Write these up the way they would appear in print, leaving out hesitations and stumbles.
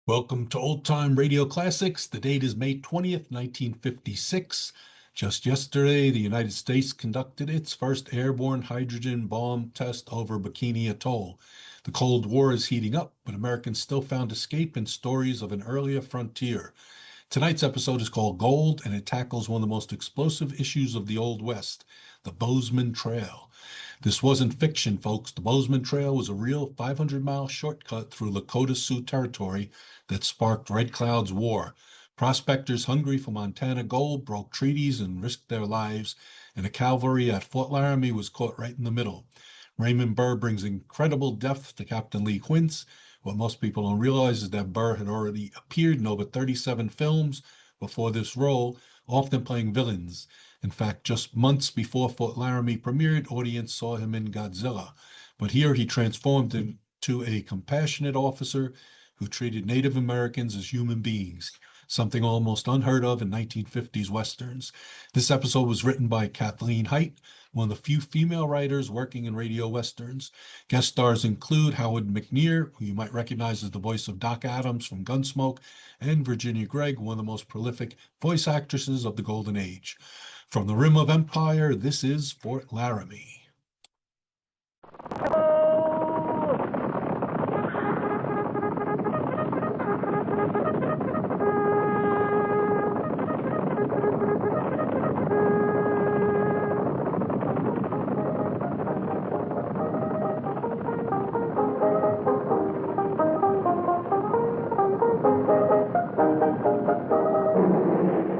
Welcome to Old Time Radio Classics. The date is May 20th, 1956. Just yesterday, the United States conducted its first airborne hydrogen bomb test over Bikini Atoll. The Cold War is heating up, but Americans still found escape in stories of an earlier frontier. Tonight's episode is called Gold, and it tackles one of the most explosive issues of the Old West, the Bozeman Trail. This wasn't fiction, folks. The Bozeman Trail was a real 500-mile shortcut through Lakota Sioux territory that sparked Red Cloud's war. Prospectors hungry for Montana gold broke treaties and risked their lives, and the cavalry at Fort Laramie was caught right in the middle. Raymond Burr brings incredible depth to Captain Lee Quince. What most people don't realize is that Burr had already appeared in over 37 films before this role, often playing villains. In fact, just months before Fort Laramie premiered, audience saw him in Godzilla. But here he transformed into a compassionate officer who treated Native Americans as human beings, something almost unheard of in 1950s Westerns. This episode was written by Kathleen Hite, one of the few female writers working in radio Westerns. Guest stars include Howard McNear, who you might recognize as the voice of Doc Adams from Gunsmoke, and Virginia Gregg, one of the most prolific voice actresses of the Golden Age. From the Rim of Empire, this is Fort Laramie.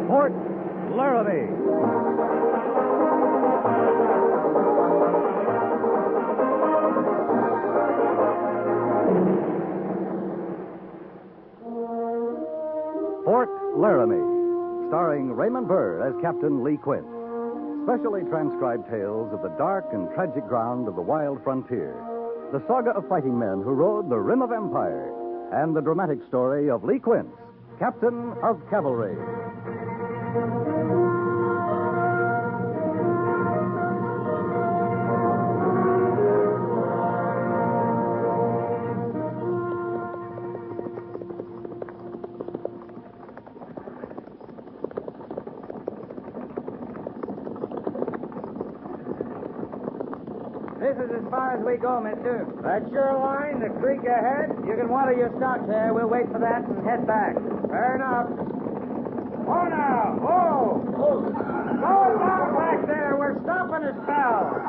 Fort Laramie. Fort Laramie, starring Raymond Burr as Captain Lee Quince. Specially transcribed tales of the dark and tragic ground of the wild frontier. The saga of fighting men who rode the Rim of Empire. And the dramatic story of Lee Quince, Captain of Cavalry. This is as far as we go, mister. That's your line, the creek ahead? You can water your stock there. We'll wait for that and head back. Fair enough. Oh, now. Oh. Slow down back there. We're stopping a spell.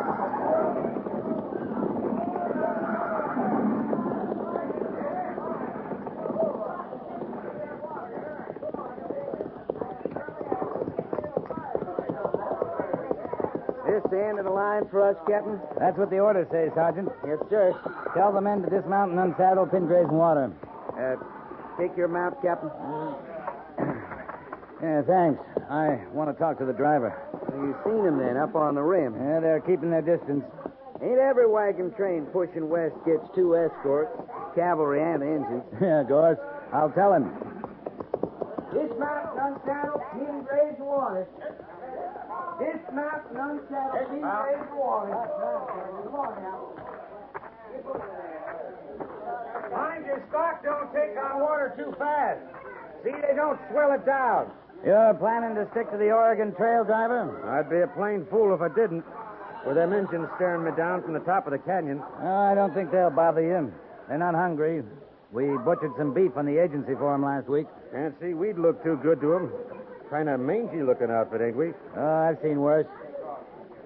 This the end of the line for us, Captain? That's what the order says, Sergeant. Yes, sir. Tell the men to dismount and unsaddle, pin graze, and water. Take your mount, Captain. Yeah, thanks. I want to talk to the driver. You seen them then, up on the rim. Yeah, they're keeping their distance. Ain't every wagon train pushing west gets two escorts, cavalry and engines. Yeah, Goerss. I'll tell him. Dismount and unsaddle, pin graze, and water. Dismount and unsaddle, pin graze, and water. Come on now. Mind your stock don't take on water too fast. See, they don't swell it down. You're planning to stick to the Oregon Trail, driver? I'd be a plain fool if I didn't. With them engines staring me down from the top of the canyon. I don't think they'll bother you. They're not hungry. We butchered some beef on the agency for them last week. Can't see we'd look too good to 'em. Kind of mangy-looking outfit, ain't we? Oh, I've seen worse.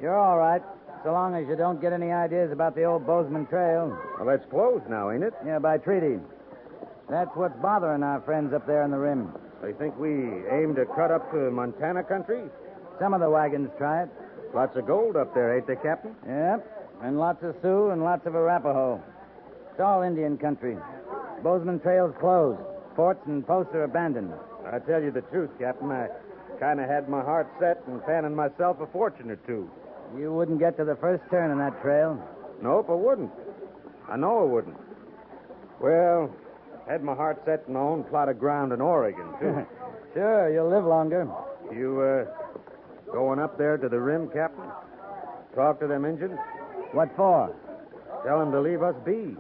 You're all right, so long as you don't get any ideas about the old Bozeman Trail. Well, that's closed now, ain't it? Yeah, by treaty. That's what's bothering our friends up there on the rim. They think we aim to cut up to Montana country? Some of the wagons try it. Lots of gold up there, ain't they, Captain? Yep, and lots of Sioux and lots of Arapaho. It's all Indian country. Bozeman Trail's closed. Forts and posts are abandoned. I tell you the truth, Captain. I kind of had my heart set and fanning myself a fortune or two. You wouldn't get to the first turn in that trail. Nope, I wouldn't. I know I wouldn't. Well, had my heart set in my own plot of ground in Oregon, too. Sure, you'll live longer. You, going up there to the rim, Captain? Talk to them Injuns? What for? Tell them to leave us be.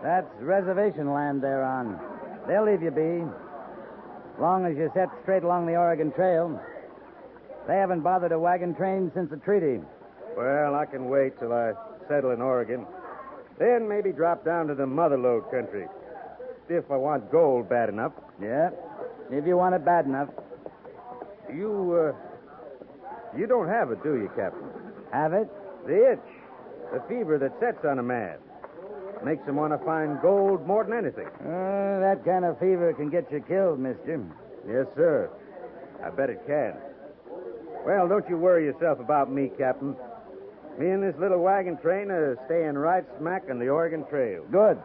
That's reservation land they're on. They'll leave you be. As long as you set straight along the Oregon Trail. They haven't bothered a wagon train since the treaty. Well, I can wait till I settle in Oregon. Then maybe drop down to the motherlode country. If I want gold bad enough. Yeah, if you want it bad enough. You don't have it, do you, Captain? Have it? The itch. The fever that sets on a man. Makes him want to find gold more than anything. That kind of fever can get you killed, mister. Yes, sir. I bet it can. Well, don't you worry yourself about me, Captain. Me and this little wagon train are staying right smack on the Oregon Trail. Good.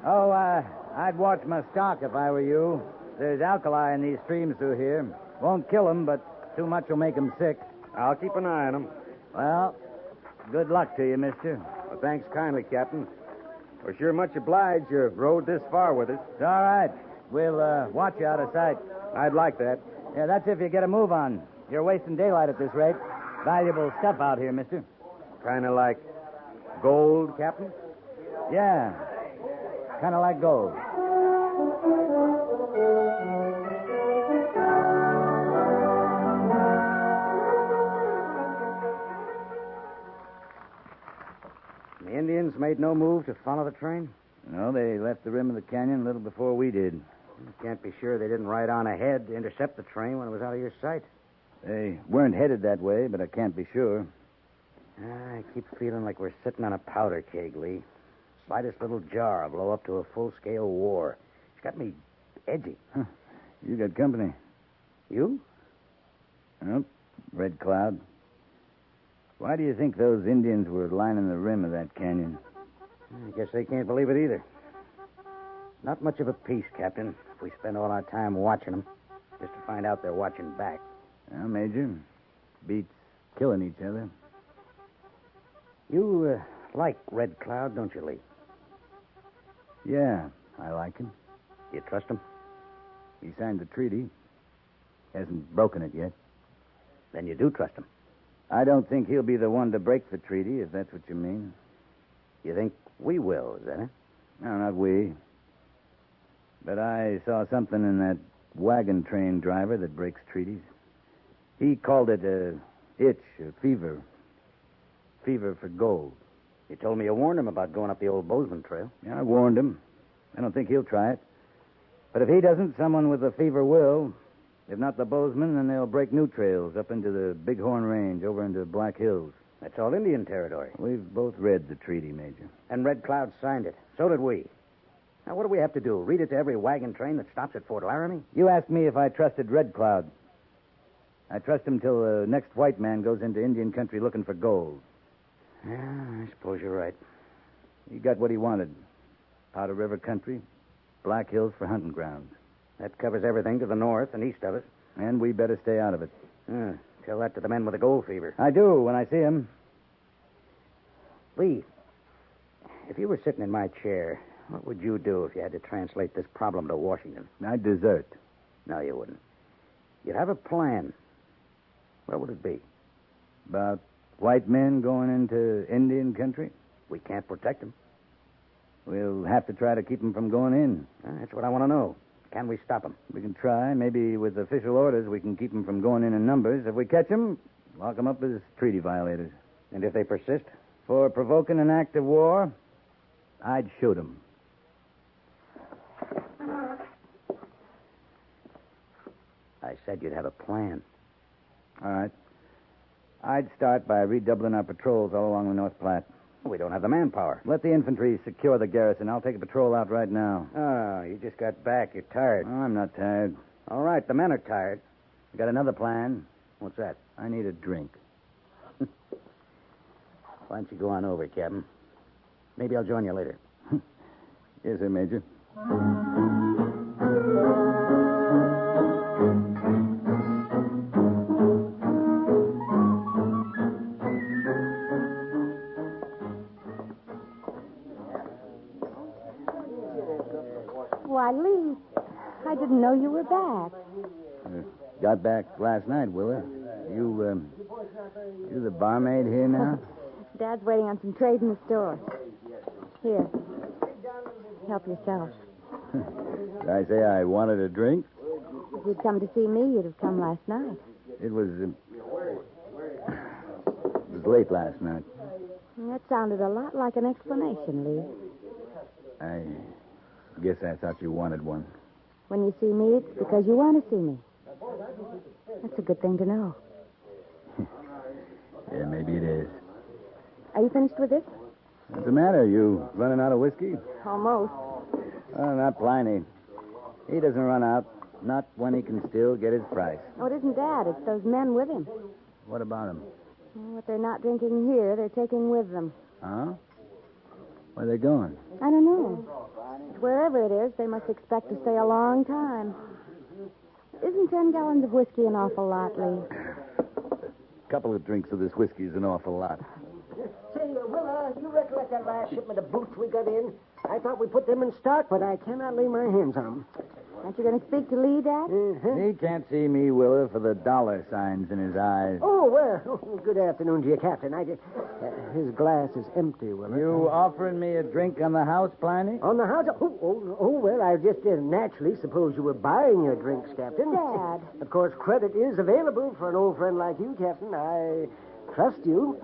Oh, I'd watch my stock if I were you. There's alkali in these streams through here. Won't kill 'em, but too much will make 'em sick. I'll keep an eye on them. Well, good luck to you, mister. Well, thanks kindly, Captain. We're sure much obliged you rode this far with us. It's all right. We'll watch you out of sight. I'd like that. Yeah, that's if you get a move on. You're wasting daylight at this rate. Valuable stuff out here, mister. Kind of like gold, Captain? Yeah, kind of like gold. The Indians made no move to follow the train? No, they left the rim of the canyon a little before we did. You can't be sure they didn't ride on ahead to intercept the train when it was out of your sight. They weren't headed that way, but I can't be sure. I keep feeling like we're sitting on a powder keg, Lee. Slightest little jar will blow up to a full-scale war. It's got me edgy. Huh. You got company. You? Nope. Red Cloud. Why do you think those Indians were lining the rim of that canyon? I guess they can't believe it either. Not much of a peace, Captain, if we spend all our time watching them, just to find out they're watching back. Well, Major, beats killing each other. You like Red Cloud, don't you, Lee? Yeah, I like him. You trust him? He signed the treaty. Hasn't broken it yet. Then you do trust him. I don't think he'll be the one to break the treaty, if that's what you mean. You think we will, is that it? No, not we. But I saw something in that wagon train driver that breaks treaties. He called it a itch, a fever. Fever for gold. You told me you warned him about going up the old Bozeman Trail. Yeah, I warned him. I don't think he'll try it. But if he doesn't, someone with a fever will. If not the Bozeman, then they'll break new trails up into the Bighorn Range, over into Black Hills. That's all Indian territory. We've both read the treaty, Major. And Red Cloud signed it. So did we. Now, what do we have to do? Read it to every wagon train that stops at Fort Laramie? You asked me if I trusted Red Cloud. I trust him till the next white man goes into Indian country looking for gold. Yeah, I suppose you're right. He got what he wanted. Powder River country, Black Hills for hunting grounds. That covers everything to the north and east of us. And we better stay out of it. Tell that to the men with the gold fever. I do, when I see him. Lee, if you were sitting in my chair, what would you do if you had to translate this problem to Washington? I'd desert. No, you wouldn't. You'd have a plan. What would it be? About white men going into Indian country? We can't protect them. We'll have to try to keep them from going in. That's what I want to know. Can we stop them? We can try. Maybe with official orders, we can keep them from going in numbers. If we catch them, lock them up as treaty violators. And if they persist? For provoking an act of war, I'd shoot them. I said you'd have a plan. All right. I'd start by redoubling our patrols all along the North Platte. We don't have the manpower. Let the infantry secure the garrison. I'll take a patrol out right now. Oh, you just got back. You're tired. Oh, I'm not tired. All right, the men are tired. I got another plan. What's that? I need a drink. Why don't you go on over, Captain? Maybe I'll join you later. Yes, sir, Major. Why, Lee, I didn't know you were back. Got back last night, Willa. You the barmaid here now? Dad's waiting on some trade in the store. Here. Help yourself. Did I say I wanted a drink? If you'd come to see me, you'd have come last night. It was late last night. That sounded a lot like an explanation, Lee. I guess I thought you wanted one. When you see me, it's because you want to see me. That's a good thing to know. Yeah, maybe it is. Are you finished with this? What's the matter? You running out of whiskey? Almost. Oh, not Pliny. He doesn't run out. Not when he can still get his price. Oh, it isn't Dad. It's those men with him. What about him? What they're not drinking here, they're taking with them. Huh? Where are they going? I don't know. Wherever it is, they must expect to stay a long time. Isn't 10 gallons of whiskey an awful lot, Lee? A couple of drinks of this whiskey is an awful lot. Say, Willa, you recollect that last shipment of boots we got in? I thought we put them in stock, but I cannot lay my hands on them. Aren't you going to speak to Lee, Dad? He can't see me, Willa, for the dollar signs in his eyes. Oh, well, good afternoon to you, Captain. His glass is empty, Willa. You offering me a drink on the house, Pliny? On the house? Well, I just naturally suppose you were buying your drinks, Captain. Dad. Of course, credit is available for an old friend like you, Captain. I trust you.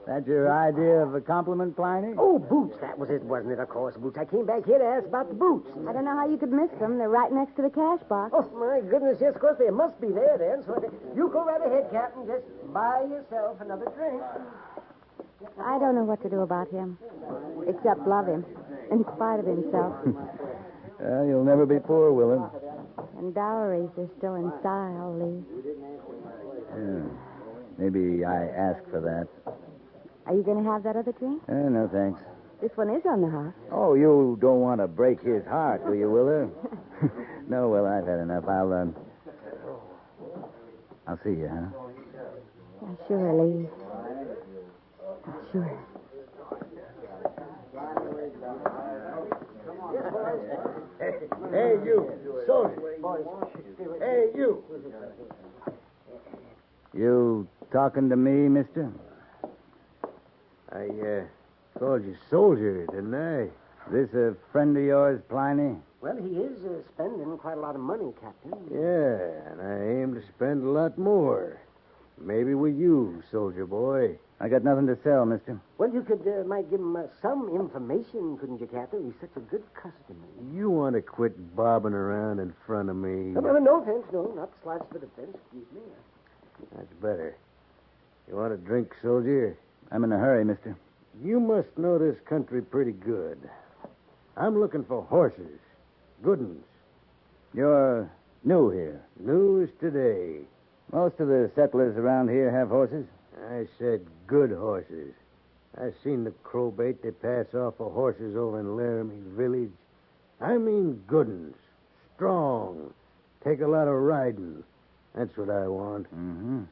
That your idea of a compliment, Pliny? Oh, boots. That was it, wasn't it? Of course, boots. I came back here to ask about the boots. I don't know how you could miss them. They're right next to the cash box. Oh, my goodness, yes, of course, they must be there then. So you go right ahead, Captain. Just buy yourself another drink. I don't know what to do about him, except love him, in spite of himself. Well, you'll never be poor, Willa. And dowries are still in style, Lee. Yeah. Maybe I ask for that. Are you going to have that other drink? No, thanks. This one is on the house. Oh, you don't want to break his heart, do you, Willa? No, well, I've had enough. I'll see you, huh? Yeah, sure, Lee. Sure. Hey, you, soldier. Hey, you. You talking to me, mister? I called you soldier, didn't I? This a friend of yours, Pliny? Well, he is spending quite a lot of money, Captain. Yeah, and I aim to spend a lot more. Maybe with you, soldier boy. I got nothing to sell, mister. Well, you might give him some information, couldn't you, Captain? He's such a good customer. You want to quit bobbing around in front of me? No offense, no, not the slightest bit of offense. Excuse me. That's better. You want a drink, soldier? I'm in a hurry, mister. You must know this country pretty good. I'm looking for horses. Good ones. You're new here. News today. Most of the settlers around here have horses. I said good horses. I seen the crowbait they pass off of horses over in Laramie village. I mean good ones. Strong. Take a lot of riding. That's what I want. Mm-hmm.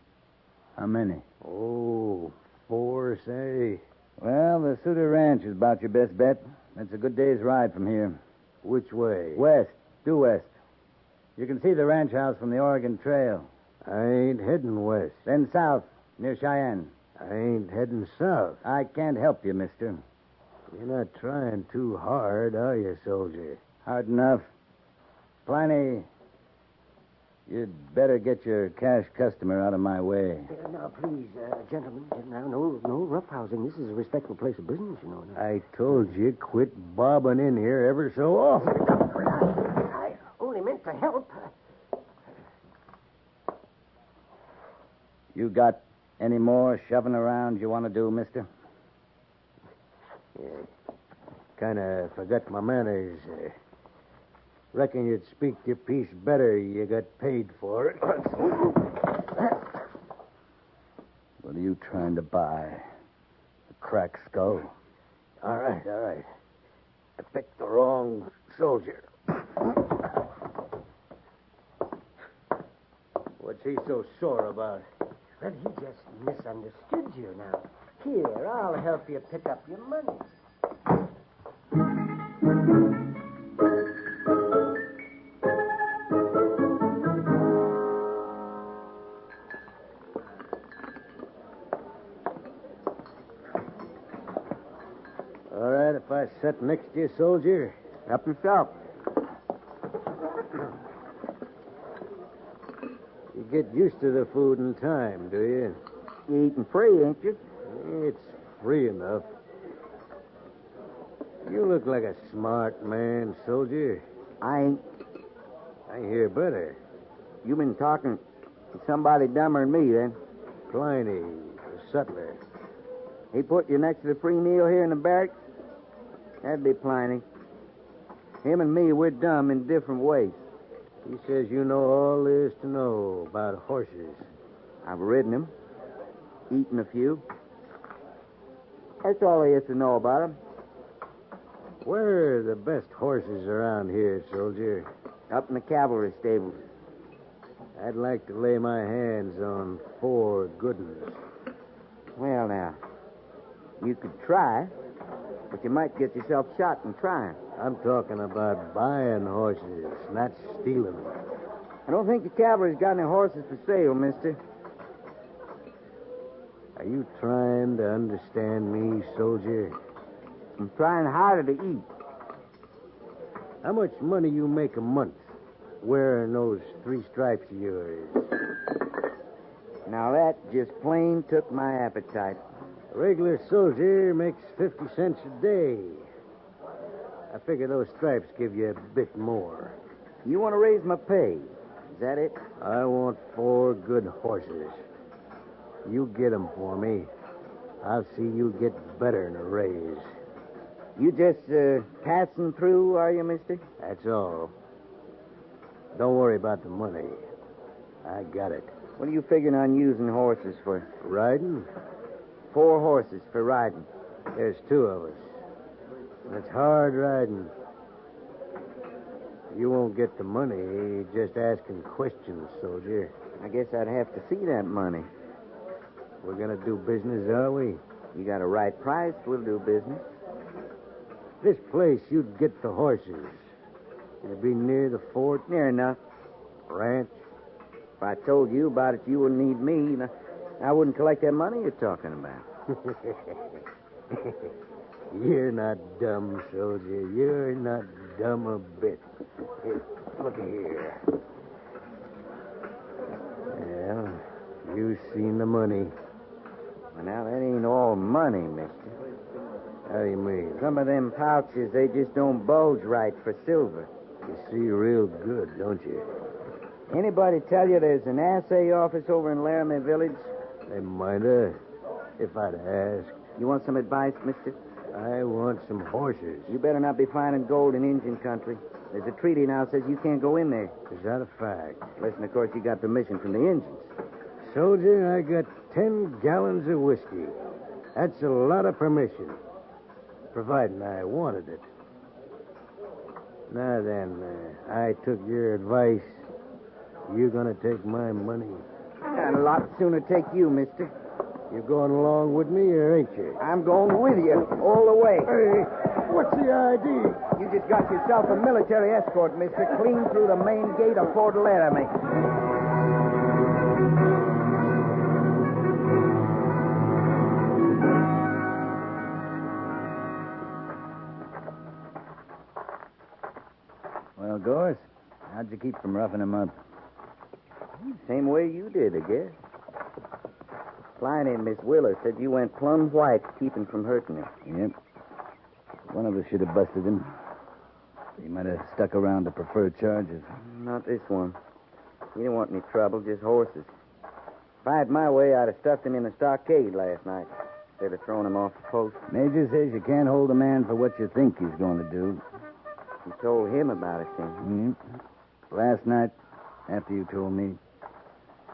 How many? Oh, 4, say. Well, the Sutter Ranch is about your best bet. That's a good day's ride from here. Which way? West. Due west. You can see the ranch house from the Oregon Trail. I ain't heading west. Then south, near Cheyenne. I ain't heading south. I can't help you, mister. You're not trying too hard, are you, soldier? Hard enough. Pliny, you'd better get your cash customer out of my way. Now, please, gentlemen, now, no roughhousing. This is a respectable place of business, you know. I told you, quit bobbing in here ever so often. I only meant to help. You got any more shoving around you want to do, mister? Yeah. Kind of forgot my manners. Reckon you'd speak your piece better. You got paid for it. What are you trying to buy? A cracked skull? All right. I picked the wrong soldier. What's he so sore about? Well, he just misunderstood you now. Here, I'll help you pick up your money. All right, if I sit next to you, soldier. Help yourself. You get used to the food in time, do you? You eating free, ain't you? It's free enough. You look like a smart man, soldier. I ain't. I hear better. You been talking to somebody dumber than me, then. Pliny, the sutler. He put you next to the free meal here in the barracks? That'd be Pliny. Him and me, we're dumb in different ways. He says you know all there is to know about horses. I've ridden them, eaten a few. That's all there is to know about them. Where are the best horses around here, soldier? Up in the cavalry stables. I'd like to lay my hands on 4 good ones. Well, now, you could try, but you might get yourself shot in trying. I'm talking about buying horses, not stealing them. I don't think the cavalry's got any horses for sale, mister. Are you trying to understand me, soldier? I'm trying harder to eat. How much money you make a month wearing those 3 stripes of yours? Now, that just plain took my appetite. A regular soldier makes 50 cents a day. I figure those stripes give you a bit more. You want to raise my pay? Is that it? I want 4 good horses. You get 'em for me. I'll see you get better in a raise. You just passing through, are you, mister? That's all. Don't worry about the money. I got it. What are you figuring on using horses for? Riding? 4 horses for riding. There's 2 of us. That's hard riding. You won't get the money just asking questions, soldier. I guess I'd have to see that money. We're going to do business, are we? You got a right price, we'll do business. This place, you'd get the horses. It'd be near the fort. Near enough. Ranch. If I told you about it, you wouldn't need me. I wouldn't collect that money you're talking about. You're not dumb, soldier. You're not dumb a bit. Here, look here. Well, you've seen the money. Well, now, that ain't all money, mister. How do you mean? Some of them pouches, they just don't bulge right for silver. You see real good, don't you? Anybody tell you there's an assay office over in Laramie Village? They might have, if I'd asked. You want some advice, mister? I want some horses. You better not be finding gold in Indian country. There's a treaty now says you can't go in there. Is that a fact? Listen, of course, you got permission from the Indians. Soldier, I got 10 gallons of whiskey. That's a lot of permission. Providing I wanted it. Now then, I took your advice. You gonna take my money? I'd a lot sooner take you, mister. You going along with me, or ain't you? I'm going with you all the way. Hey, what's the idea? You just got yourself a military escort, mister, clean through the main gate of Fort Laramie. Well, Goerss, how'd you keep from roughing him up? Same way you did, I guess. Pliny and Miss Willer said you went plumb white to keep him from hurting him. Yep. One of us should have busted him. He might have stuck around to prefer charges. Not this one. He didn't want any trouble, just horses. If I had my way, I'd have stuffed him in the stockade last night instead of throwing him off the post. Major says you can't hold a man for what you think he's going to do. You told him about it, then. Last night, after you told me.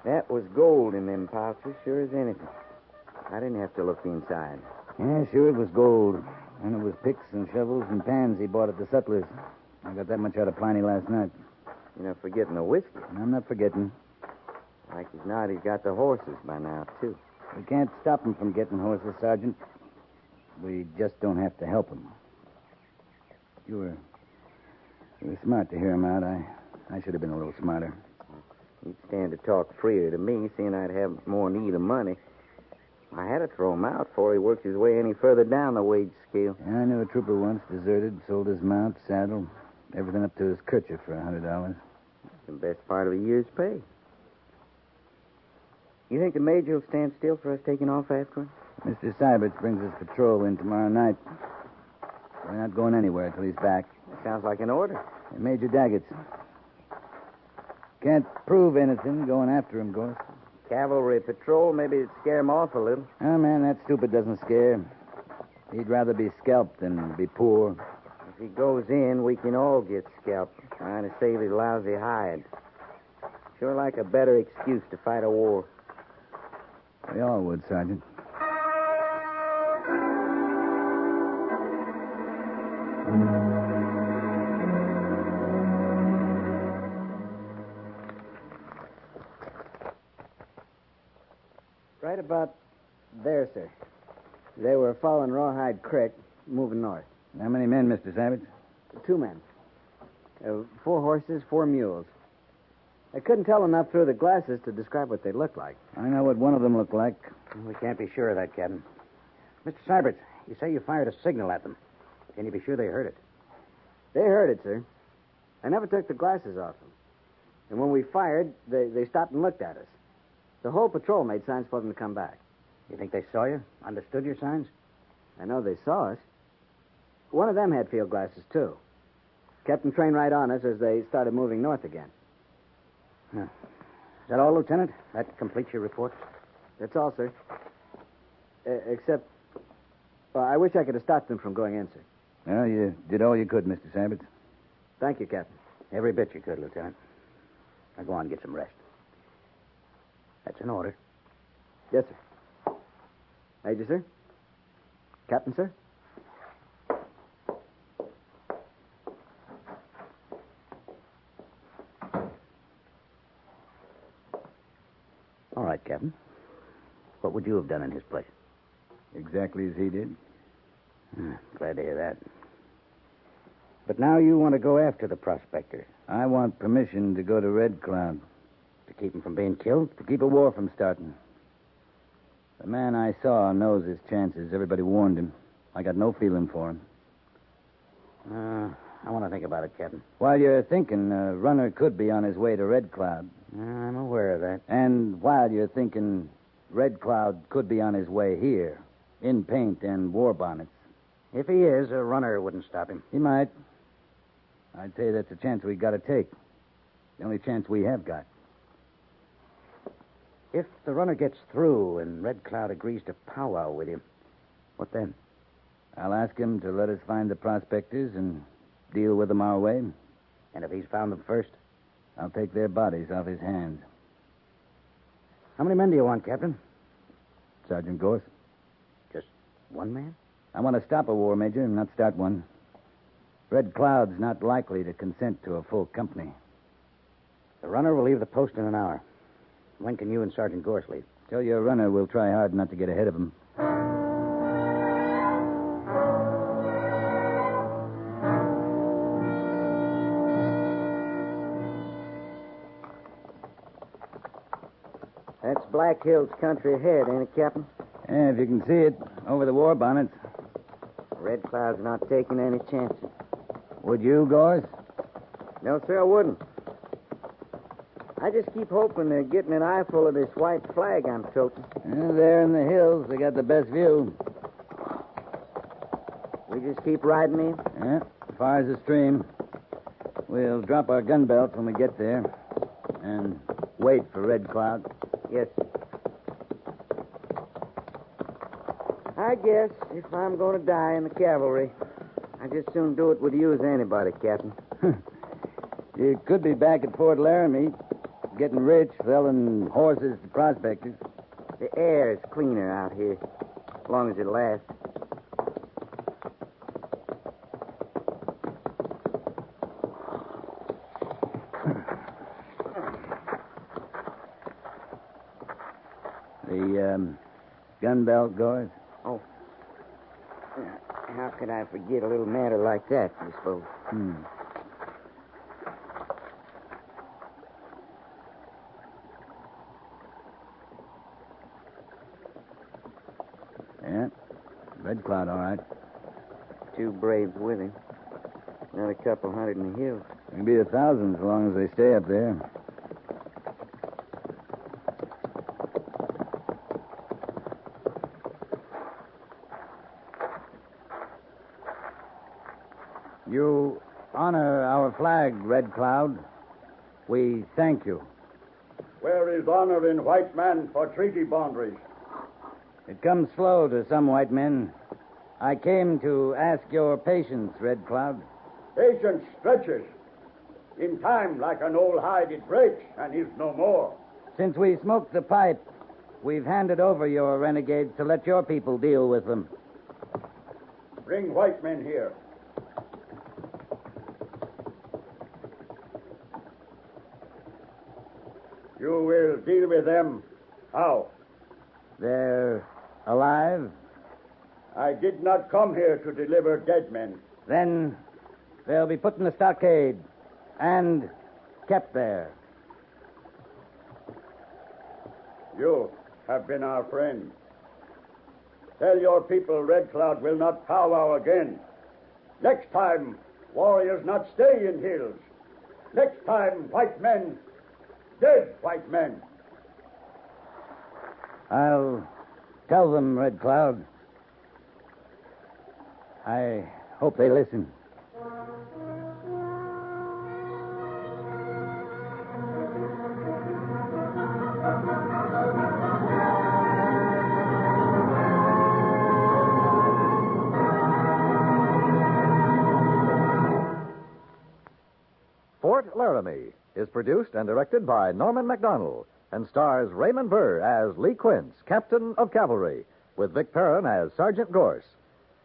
That was gold in them pouches, sure as anything. I didn't have to look inside. Yeah, sure, it was gold. And it was picks and shovels and pans he bought at the sutlers. I got that much out of Pliny last night. You're not forgetting the whiskey. I'm not forgetting. Like as not, he's got the horses by now, too. We can't stop him from getting horses, Sergeant. We just don't have to help him. You were smart to hear him out. I should have been a little smarter. He'd stand to talk freer to me, seeing I'd have more need of money. I had to throw him out before he worked his way any further down the wage scale. Yeah, I knew a trooper once, deserted, sold his mount, saddle, everything up to his kerchief for $100. The best part of a year's pay. You think the major will stand still for us taking off after him? Mr. Syberts brings his patrol in tomorrow night. We're not going anywhere till he's back. That sounds like an order. Hey, Major Daggett. Can't prove anything going after him, Goerss. Cavalry patrol, maybe it'd scare him off a little. Oh, man, that stupid doesn't scare. He'd rather be scalped than be poor. If he goes in, we can all get scalped, trying to save his lousy hide. Sure like a better excuse to fight a war. We all would, Sergeant. Right about there, sir. They were following Rawhide Creek, moving north. How many men, Mr. Syberts? 2 men. 4 horses, 4 mules. I couldn't tell enough through the glasses to describe what they looked like. I know what one of them looked like. We can't be sure of that, Captain. Mr. Syberts, you say you fired a signal at them. Can you be sure they heard it? They heard it, sir. I never took the glasses off them. And when we fired, they stopped and looked at us. The whole patrol made signs for them to come back. You think they saw you? Understood your signs? I know they saw us. One of them had field glasses, too. Kept them trained right on us as they started moving north again. Huh. Is that all, Lieutenant? That completes your report? That's all, sir. Except, I wish I could have stopped them from going in, sir. Well, you did all you could, Mr. Syberts. Thank you, Captain. Every bit you could, Lieutenant. Now go on and get some rest. That's an order. Yes, sir. Major, sir? Captain, sir? All right, Captain. What would you have done in his place? Exactly as he did. Glad to hear that. But now you want to go after the prospectors. I want permission to go to Red Cloud. To keep them from being killed? To keep a war from starting. The man I saw knows his chances. Everybody warned him. I got no feeling for him. I want to think about it, Captain. While you're thinking, a runner could be on his way to Red Cloud. I'm aware of that. And while you're thinking, Red Cloud could be on his way here, in paint and war bonnets. If he is, a runner wouldn't stop him. He might. I'd say that's a chance we got to take. The only chance we have got. If the runner gets through and Red Cloud agrees to powwow with you, what then? I'll ask him to let us find the prospectors and deal with them our way. And if he's found them first? I'll take their bodies off his hands. How many men do you want, Captain? Sergeant Goerss. Just one man? I want to stop a war, Major, not start one. Red Cloud's not likely to consent to a full company. The runner will leave the post in an hour. When can you and Sergeant Goerss leave? Tell your runner we'll try hard not to get ahead of him. That's Black Hills country ahead, ain't it, Captain? Yeah, if you can see it, over the war bonnets. Red Cloud's not taking any chances. Would you, Goerss? No, sir, I wouldn't. I just keep hoping they're getting an eyeful of this white flag I'm toting. Yeah, there in the hills, they got the best view. We just keep riding in? Yeah, as far as the stream. We'll drop our gun belts when we get there. And wait for Red Cloud. Yes, sir. I guess if I'm going to die in the cavalry, I'd just soon do it with you as anybody, Captain. You could be back at Fort Laramie, getting rich, selling horses to prospectors. The air is cleaner out here, as long as it lasts. The gun belt, Goerss? Oh. How could I forget a little matter like that, I suppose? Yeah, Red Cloud, all right. 2 braves with him. Not a couple hundred in the hills. Maybe 1,000 as long as they stay up there. You honor our flag, Red Cloud. We thank you. Where is honor in white man for treaty boundaries? It comes slow to some white men. I came to ask your patience, Red Cloud. Patience stretches. In time, like an old hide, it breaks and is no more. Since we smoked the pipe, we've handed over your renegades to let your people deal with them. Bring white men here. You will deal with them. How? They're alive? I did not come here to deliver dead men. Then they'll be put in the stockade and kept there. You have been our friend. Tell your people Red Cloud will not powwow again. Next time, warriors not stay in hills. Next time, white men, dead white men. I'll tell them, Red Cloud. I hope they listen. Fort Laramie is produced and directed by Norman MacDonald and stars Raymond Burr as Lee Quince, Captain of Cavalry, with Vic Perrin as Sergeant Goerss.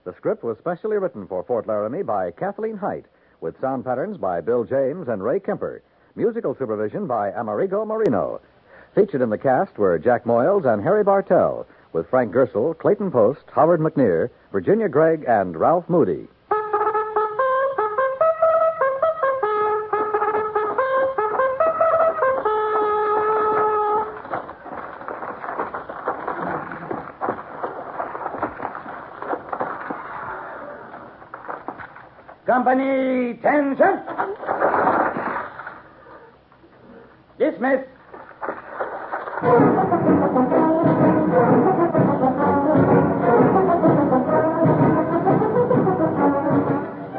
The script was specially written for Fort Laramie by Kathleen Hite, with sound patterns by Bill James and Ray Kemper. Musical supervision by Amerigo Marino. Featured in the cast were Jack Moyles and Harry Bartell, with Frank Gerstle, Clayton Post, Howard McNear, Virginia Gregg, and Ralph Moody. Company, attention. Dismiss.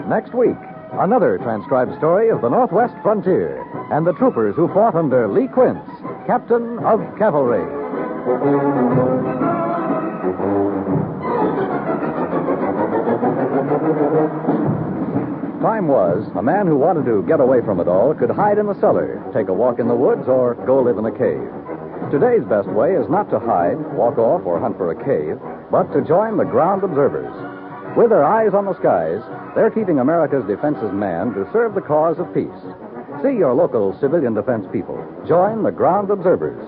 Next week, another transcribed story of the Northwest frontier and the troopers who fought under Lee Quince, Captain of Cavalry. Time was, a man who wanted to get away from it all could hide in the cellar, take a walk in the woods, or go live in a cave. Today's best way is not to hide, walk off, or hunt for a cave, but to join the ground observers. With their eyes on the skies, they're keeping America's defenses manned to serve the cause of peace. See your local civilian defense people. Join the ground observers.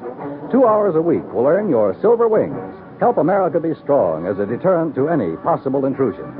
2 hours a week will earn your silver wings. Help America be strong as a deterrent to any possible intrusion.